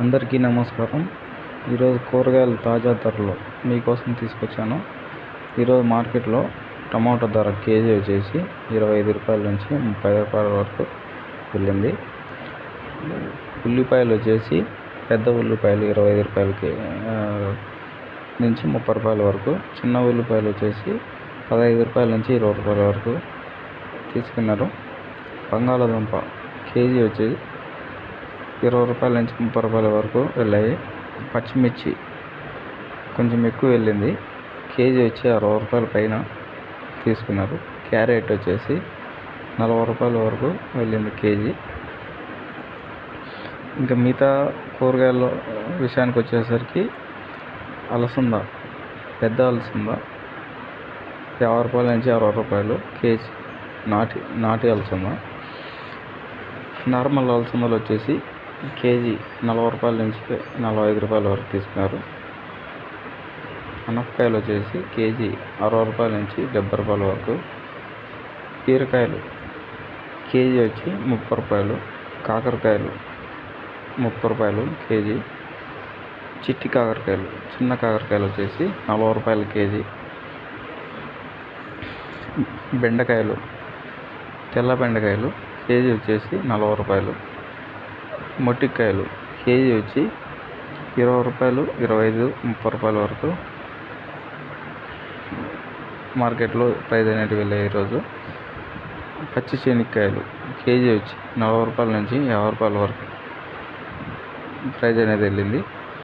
అందరికీ నమస్కారం. ఈరోజు కూరగాయల తాజా ధరలు మీకోసం తీసుకొచ్చాను. ఈరోజు మార్కెట్లో టమాటో ధర కేజీ వచ్చేసి 25 రూపాయల నుంచి 30 రూపాయల వరకు వెళ్ళింది. ఉల్లిపాయలు వచ్చేసి పెద్ద ఉల్లిపాయలు 25 రూపాయలకి నుంచి 30 రూపాయల వరకు, చిన్న ఉల్లిపాయలు వచ్చేసి 15 రూపాయల నుంచి 20 రూపాయల వరకు తీసుకున్నారు. బంగాళాదుంప కేజీ వచ్చేసి 20 రూపాయల నుంచి 30 రూపాయల వరకు వెళ్ళాయి. పచ్చిమిర్చి కొంచెం ఎక్కువ వెళ్ళింది, కేజీ వచ్చి 60 రూపాయల పైన తీసుకున్నారు. క్యారెట్ వచ్చేసి 40 రూపాయల వరకు వెళ్ళింది కేజీ. ఇంకా మిగతా కూరగాయల విషయానికి వచ్చేసరికి అలసంద, పెద్ద అలసంద 50 రూపాయల నుంచి 60 రూపాయలు కేజీ. నాటి అలసంద, నార్మల్ అలసందలు వచ్చేసి కేజీ 40 రూపాయల నుంచి 45 రూపాయల వరకు తీసుకున్నారు. అనపకాయలు వచ్చేసి కేజీ 60 రూపాయల నుంచి 70 రూపాయల వరకు. బీరకాయలు కేజీ వచ్చి 30 రూపాయలు. కాకరకాయలు 30 రూపాయలు కేజీ. చిట్టి కాకరకాయలు, చిన్న కాకరకాయలు వచ్చేసి 40 రూపాయలు కేజీ. బెండకాయలు, తెల్ల బెండకాయలు కేజీ వచ్చేసి 40 రూపాయలు. మొట్టికాయలు కేజీ వచ్చి 20 రూపాయలు, 25, 30 రూపాయల వరకు మార్కెట్లో ప్రైస్ అనేది వెళ్ళాయి ఈరోజు. పచ్చి శనక్కాయలు కేజీ వచ్చి 40 రూపాయల నుంచి 50 రూపాయల వరకు ప్రైస్ అనేది వెళ్ళింది.